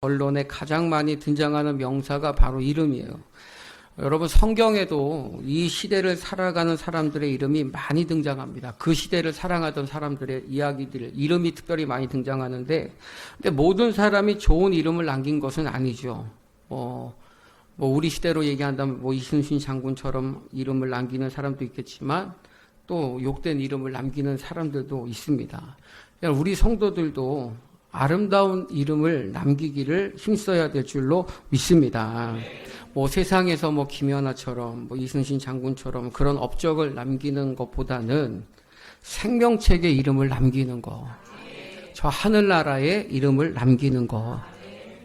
언론에 가장 많이 등장하는 명사가 바로 이름이에요. 여러분, 성경에도 이 시대를 살아가는 사람들의 이름이 많이 등장합니다. 그 시대를 사랑하던 사람들의 이야기들, 이름이 특별히 많이 등장하는데, 근데 모든 사람이 좋은 이름을 남긴 것은 아니죠. 우리 시대로 얘기한다면 이순신 장군처럼 이름을 남기는 사람도 있겠지만, 또 욕된 이름을 남기는 사람들도 있습니다. 우리 성도들도 아름다운 이름을 남기기를 힘써야 될 줄로 믿습니다. 세상에서 김연아처럼 이순신 장군처럼 그런 업적을 남기는 것보다는 생명책의 이름을 남기는 거, 저 하늘나라의 이름을 남기는 거,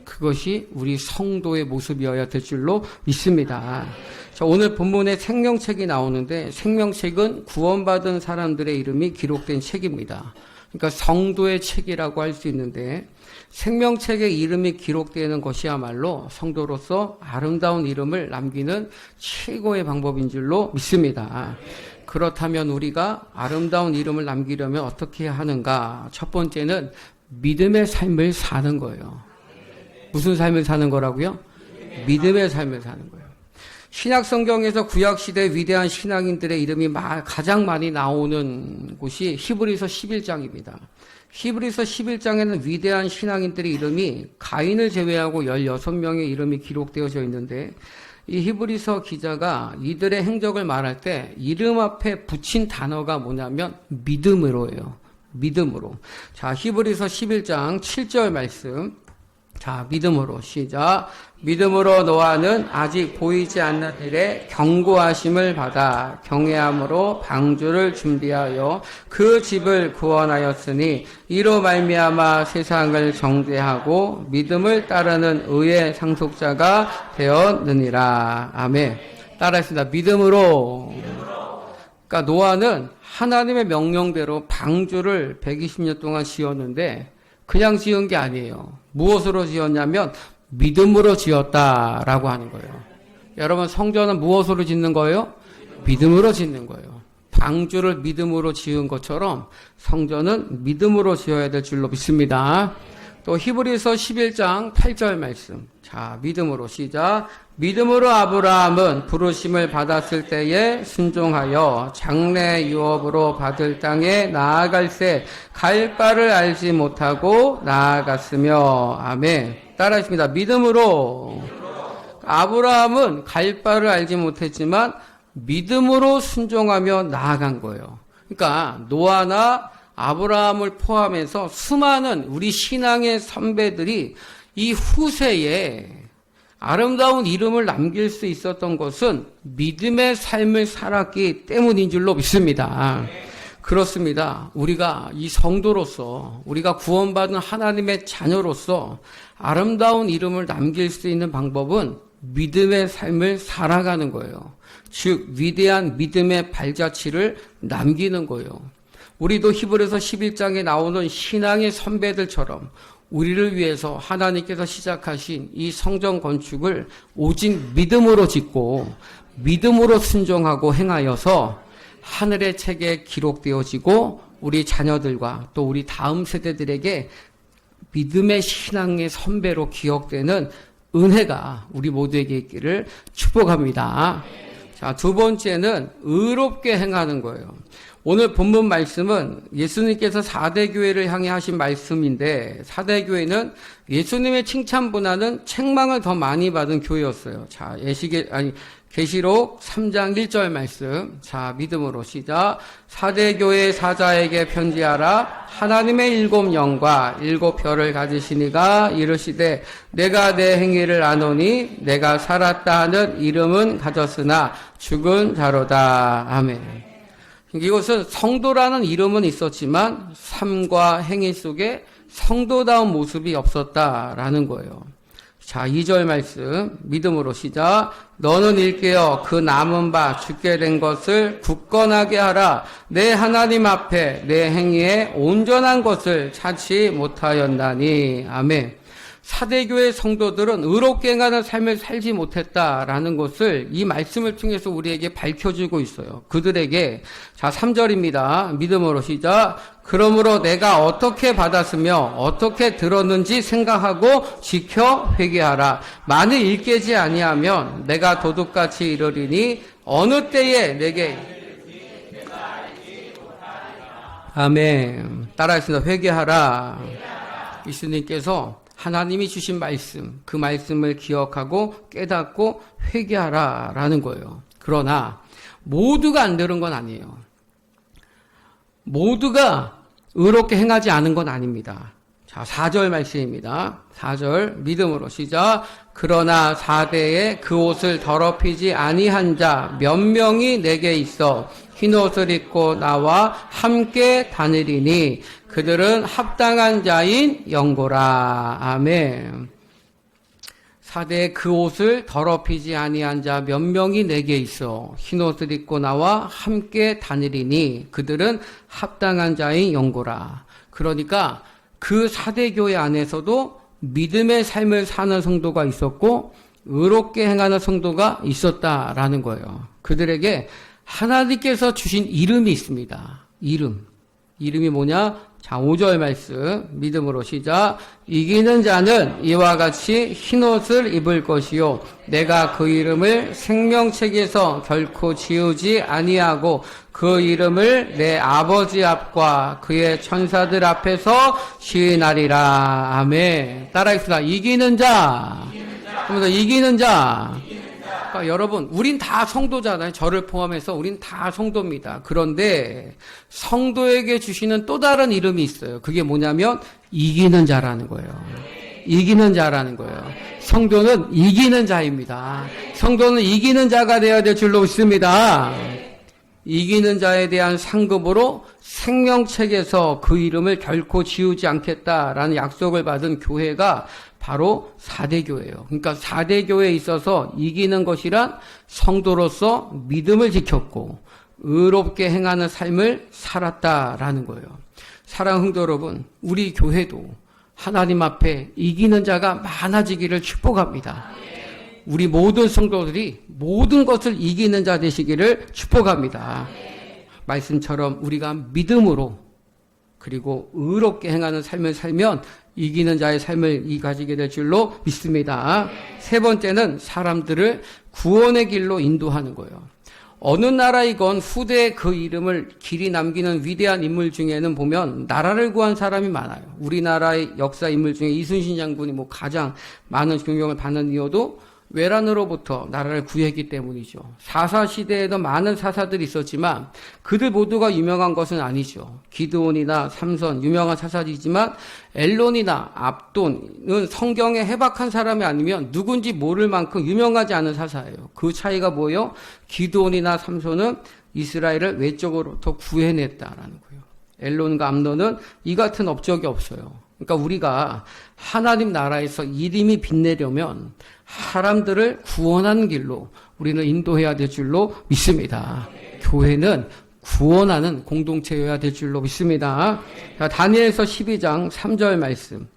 그것이 우리 성도의 모습이어야 될 줄로 믿습니다. 자, 오늘 본문에 생명책이 나오는데, 생명책은 구원받은 사람들의 이름이 기록된 책입니다. 그러니까 성도의 책이라고 할 수 있는데, 생명책에 이름이 기록되는 것이야말로 성도로서 아름다운 이름을 남기는 최고의 방법인 줄로 믿습니다. 그렇다면 우리가 아름다운 이름을 남기려면 어떻게 하는가? 첫 번째는 믿음의 삶을 사는 거예요. 무슨 삶을 사는 거라고요? 믿음의 삶을 사는 거예요. 신약 성경에서 구약시대 위대한 신앙인들의 이름이 가장 많이 나오는 곳이 히브리서 11장입니다. 히브리서 11장에는 위대한 신앙인들의 이름이 가인을 제외하고 16명의 이름이 기록되어져 있는데, 이 히브리서 기자가 이들의 행적을 말할 때 이름 앞에 붙인 단어가 뭐냐면 믿음으로예요. 믿음으로. 자, 히브리서 11장 7절 말씀. 자, 믿음으로 시작. 믿음으로 노아는 아직 보이지 않는 일에 경고하심을 받아 경외함으로 방주를 준비하여 그 집을 구원하였으니 이로 말미암아 세상을 정죄하고 믿음을 따르는 의의 상속자가 되었느니라. 아멘. 따라했습니다. 믿음으로. 그러니까 노아는 하나님의 명령대로 방주를 120년 동안 지었는데, 그냥 지은 게 아니에요. 무엇으로 지었냐면 믿음으로 지었다라고 하는 거예요. 여러분, 성전은 무엇으로 짓는 거예요? 믿음으로 짓는 거예요. 방주를 믿음으로 지은 것처럼 성전은 믿음으로 지어야 될 줄로 믿습니다. 또 히브리서 11장 8절 말씀. 자, 믿음으로 시작. 믿음으로 아브라함은 부르심을 받았을 때에 순종하여 장래 유업으로 받을 땅에 나아갈새 갈 바를 알지 못하고 나아갔으며. 아멘. 따라하십니다. 믿음으로. 아브라함은 갈 바를 알지 못했지만 믿음으로 순종하며 나아간 거예요. 그러니까 노아나 아브라함을 포함해서 수많은 우리 신앙의 선배들이 이 후세에 아름다운 이름을 남길 수 있었던 것은 믿음의 삶을 살았기 때문인 줄로 믿습니다. 그렇습니다. 우리가 이 성도로서, 우리가 구원받은 하나님의 자녀로서 아름다운 이름을 남길 수 있는 방법은 믿음의 삶을 살아가는 거예요. 즉, 위대한 믿음의 발자취를 남기는 거예요. 우리도 히브리서 11장에 나오는 신앙의 선배들처럼 우리를 위해서 하나님께서 시작하신 이 성전 건축을 오직 믿음으로 짓고 믿음으로 순종하고 행하여서 하늘의 책에 기록되어지고 우리 자녀들과 또 우리 다음 세대들에게 믿음의 신앙의 선배로 기억되는 은혜가 우리 모두에게 있기를 축복합니다. 자, 두 번째는 의롭게 행하는 거예요. 오늘 본문 말씀은 예수님께서 4대 교회를 향해 하신 말씀인데, 4대 교회는 예수님의 칭찬보다는 책망을 더 많이 받은 교회였어요. 자, 계시록 3장 1절 말씀. 자, 믿음으로 시작. 4대 교회 사자에게 편지하라. 하나님의 7 영과 7 별을 가지시니가 이르시되 내가 내 행위를 아노니 내가 살았다 하는 이름은 가졌으나 죽은 자로다. 아멘. 이것은 성도라는 이름은 있었지만 삶과 행위 속에 성도다운 모습이 없었다라는 거예요. 자, 2절 말씀 믿음으로 시작. 너는 일깨어 그 남은 바 죽게 된 것을 굳건하게 하라. 내 하나님 앞에 내 행위에 온전한 것을 찾지 못하였나니. 아멘. 사대교회 성도들은 의롭게 행하는 삶을 살지 못했다라는 것을 이 말씀을 통해서 우리에게 밝혀주고 있어요. 그들에게, 자, 3절입니다. 믿음으로 시작. 그러므로 내가 어떻게 받았으며 어떻게 들었는지 생각하고 지켜 회개하라. 만일 일깨지 아니하면 내가 도둑같이 이르리니 어느 때에 내게 아멘. 따라하겠습니다. 회개하라. 예수님께서 하나님이 주신 말씀, 그 말씀을 기억하고 깨닫고 회개하라라는 거예요. 그러나 모두가 안 들은 건 아니에요. 모두가 의롭게 행하지 않은 건 아닙니다. 자, 4절 말씀입니다. 4절 믿음으로 시작. 그러나 4대에 그 옷을 더럽히지 아니한 자 몇 명이 내게 있어 흰옷을 입고 나와 함께 다니리니 그들은 합당한 자인 영고라. 아멘. 4대에 그 옷을 더럽히지 아니한 자 몇 명이 내게 있어 흰옷을 입고 나와 함께 다니리니 그들은 합당한 자인 영고라. 그러니까 그 4대 교회 안에서도 믿음의 삶을 사는 성도가 있었고 의롭게 행하는 성도가 있었다라는 거예요. 그들에게 하나님께서 주신 이름이 있습니다. 이름이 뭐냐? 자, 5절 말씀 믿음으로 시작. 이기는 자는 이와 같이 흰옷을 입을 것이요 내가 그 이름을 생명책에서 결코 지우지 아니하고 그 이름을 내 아버지 앞과 그의 천사들 앞에서 시인하리라. 아멘. 따라하겠습니다. 이기는 자. 이기는 자. 그러니까 여러분, 우린 다 성도잖아요. 저를 포함해서 우린 다 성도입니다. 그런데 성도에게 주시는 또 다른 이름이 있어요. 그게 뭐냐면 이기는 자라는 거예요. 이기는 자라는 거예요. 성도는 이기는 자입니다. 성도는 이기는 자가 되어야 될 줄로 믿습니다. 이기는 자에 대한 상급으로 생명책에서 그 이름을 결코 지우지 않겠다라는 약속을 받은 교회가 바로 4대 교회예요. 그러니까 4대 교회에 있어서 이기는 것이란 성도로서 믿음을 지켰고 의롭게 행하는 삶을 살았다라는 거예요. 사랑하는 성도 여러분, 우리 교회도 하나님 앞에 이기는 자가 많아지기를 축복합니다. 우리 모든 성도들이 모든 것을 이기는 자 되시기를 축복합니다. 말씀처럼 우리가 믿음으로 그리고 의롭게 행하는 삶을 살면 이기는 자의 삶을 가지게 될 줄로 믿습니다. 세 번째는 사람들을 구원의 길로 인도하는 거예요. 어느 나라이건 후대에 그 이름을 길이 남기는 위대한 인물 중에는 보면 나라를 구한 사람이 많아요. 우리나라의 역사 인물 중에 이순신 장군이 가장 많은 존경을 받는 이유도 외란으로부터 나라를 구했기 때문이죠. 사사 시대에도 많은 사사들이 있었지만 그들 모두가 유명한 것은 아니죠. 기드온이나 삼손 유명한 사사이지만 엘론이나 압돈은 성경에 해박한 사람이 아니면 누군지 모를 만큼 유명하지 않은 사사예요. 그 차이가 뭐예요? 기드온이나 삼손은 이스라엘을 외적으로부터 구해냈다라는 거예요. 엘론과 압돈은 이 같은 업적이 없어요. 그러니까 우리가 하나님 나라에서 이름이 빛내려면 사람들을 구원하는 길로 우리는 인도해야 될 줄로 믿습니다. 교회는 구원하는 공동체여야 될 줄로 믿습니다. 자, 다니엘서 12장 3절 말씀.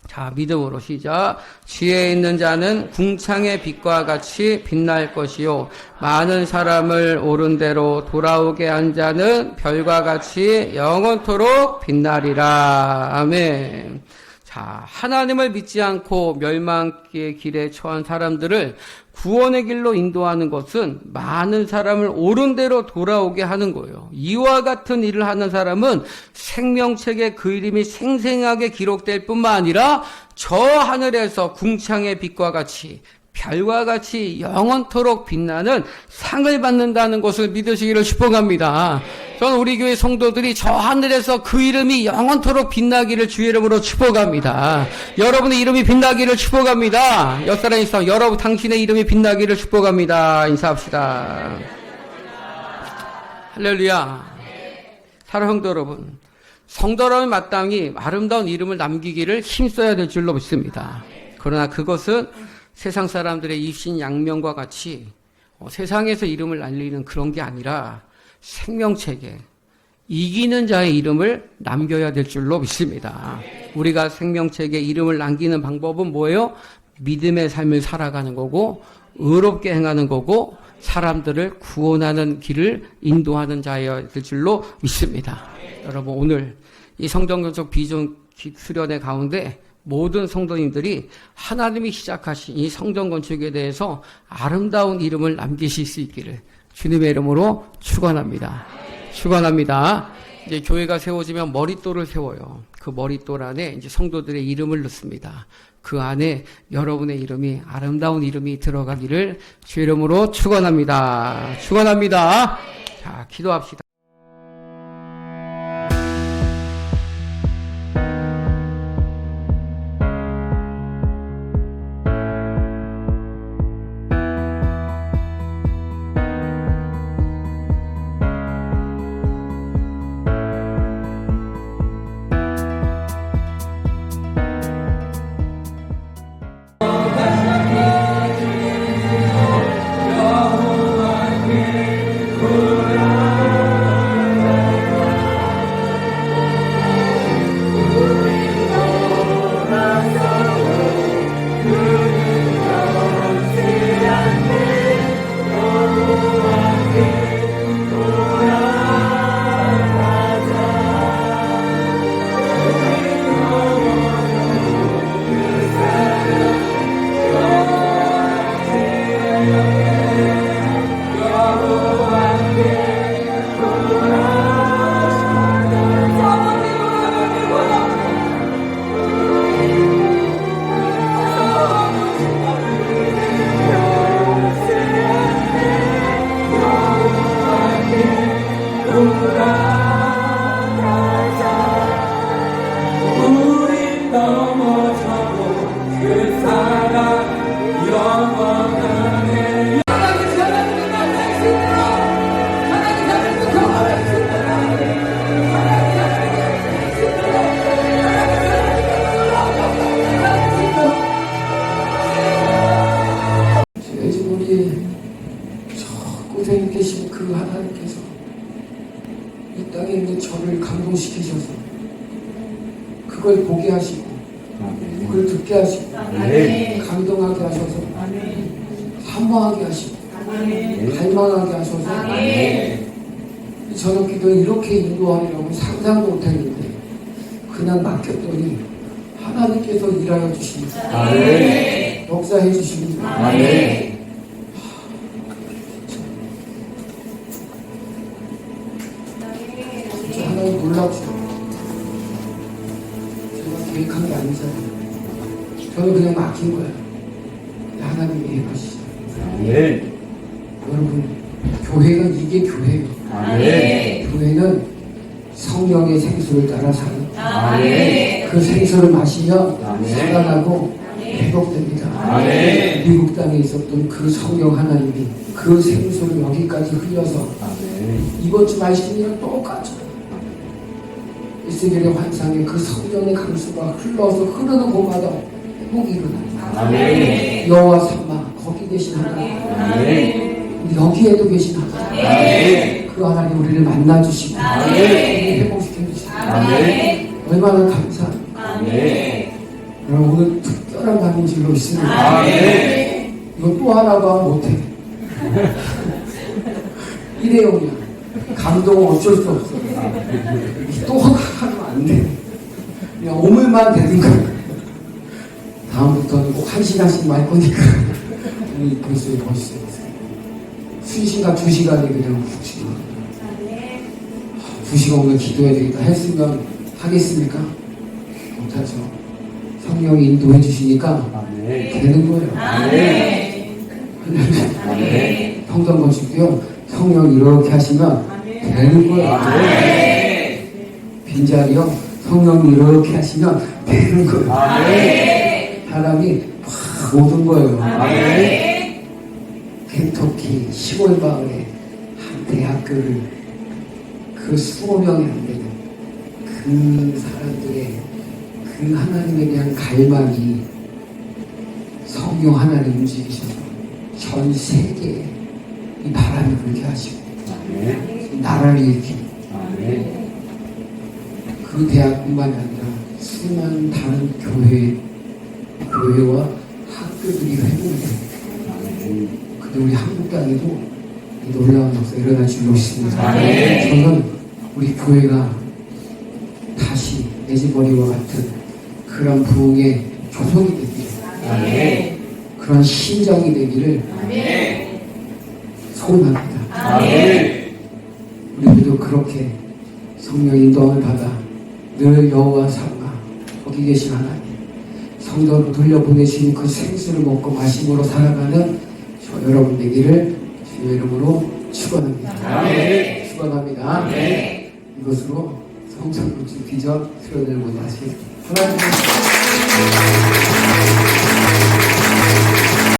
자, 믿음으로 시작. 지혜 있는 자는 궁창의 빛과 같이 빛날 것이요 많은 사람을 옳은 대로 돌아오게 한 자는 별과 같이 영원토록 빛나리라. 아멘. 자, 하나님을 믿지 않고 멸망의 길에 처한 사람들을 구원의 길로 인도하는 것은 많은 사람을 옳은 대로 돌아오게 하는 거예요. 이와 같은 일을 하는 사람은 생명책에 그 이름이 생생하게 기록될 뿐만 아니라 저 하늘에서 궁창의 빛과 같이 별과 같이 영원토록 빛나는 상을 받는다는 것을 믿으시기를 축복합니다. 저는 우리 교회 성도들이 저 하늘에서 그 이름이 영원토록 빛나기를 주의 이름으로 축복합니다. 여러분의 이름이 빛나기를 축복합니다. 옆사람 있어 여러분 당신의 이름이 빛나기를 축복합니다. 인사합시다. 할렐루야. 사랑하는 성도 여러분, 성도라면 마땅히 아름다운 이름을 남기기를 힘써야 될 줄로 믿습니다. 그러나 그것은 세상 사람들의 입신양명과 같이 세상에서 이름을 알리는 그런 게 아니라 생명책에 이기는 자의 이름을 남겨야 될 줄로 믿습니다. 우리가 생명책에 이름을 남기는 방법은 뭐예요? 믿음의 삶을 살아가는 거고 의롭게 행하는 거고 사람들을 구원하는 길을 인도하는 자여야 될 줄로 믿습니다. 여러분 오늘 이 성경건축 비전 수련회 가운데 모든 성도님들이 하나님이 시작하신 이 성전건축에 대해서 아름다운 이름을 남기실 수 있기를 주님의 이름으로 축원합니다. 축원합니다. 이제 교회가 세워지면 머릿돌을 세워요. 그 머릿돌 안에 이제 성도들의 이름을 넣습니다. 그 안에 여러분의 이름이 아름다운 이름이 들어가기를 주 이름으로 축원합니다. 축원합니다. 자, 기도합시다. 고생이 계신 그 하나님께서 이 땅에 있는 저를 감동시키셔서 그걸 보게 하시고 그걸 듣게 하시고 감동하게 하셔서 사모하게 하시고 갈망하게 하셔서 저녁 기도에 이렇게 인도하려고 상상도 못했는데 그냥 맡겼더니 하나님께서 일하여 주십니다. 역사해 주십니다. 진짜 하나님 놀랍죠. 제가 계획한 게 아니잖아요. 저는 그냥 맡긴 거예요. 하나님이 해가시죠. 여러분, 교회가 이게 교회예요. 교회는 성령의 생수를 따라 사는 그 생수를 마시면 살아나고 회복됩니다. 미국 땅에 있었던 그 성령 하나님이 그 생수를 여기까지 흘려서 이번 주 말씀이랑 똑같죠. 이스라엘의 환상에 그 성령의 강수가 흘러서 흐르는 곳마다 회복이 일어납니다. 여호와 삼마 거기 계신 하나님, 여기에도 계신 하나님, 그 하나님 우리를 만나주시고 우리를 회복시켜주시고 얼마나 감사합니다. 여러분 오늘 특별한 감동질로 있습니다. 이거 또 하나도 하면 못해. 일회용이야. 감동은 어쩔 수 없어. 또 하면 안 돼. 그냥 오물만 되는 거야. 다음부터는 꼭 1시간씩 말 거니까 우리 벌써 순시간 2시간이 그냥 훅 지나. 2시간 오늘 기도해야 되겠다 했으면 하겠습니까? 못하죠. 성령이 인도해 주시니까 되는 거예요. 성경 보시고요. 성령 이렇게 하시면 되는 거예요. 빈자리요. 성령 이렇게 하시면 되는 거예요. 사람이 확 오는 거예요. 켄터키 시골 마을에 한 대학교를 그 20명이 안 되는 그 사람들의 그 하나님에 대한 갈망이 성령 하나님 움직이셔서 전 세계에 이 바람이 불게 하시고 나라를 일으키고 그 대학뿐만이 아니라 수많은 다른 교회와 학교들이 회복이 됩니다. 근데 우리 한국 땅에도 이 놀라운 역사 일어날 줄로 믿습니다. 저는 우리 교회가 다시 에즈버리와 같은 그런 부흥의 조성이 되기를, 그런 심정이 되기를 소원합니다. 우리들도 그렇게 성령 인도함을 받아 늘 여호와 삼가 거기 계신 하나님 성도로 돌려보내신 그 생수를 먹고 마심으로 살아가는 저 여러분 되기를 주의 이름으로 축원합니다. 축원합니다. 이것으로 성찬 굿즈 비전 수련을 원하시겠습니다. 하나님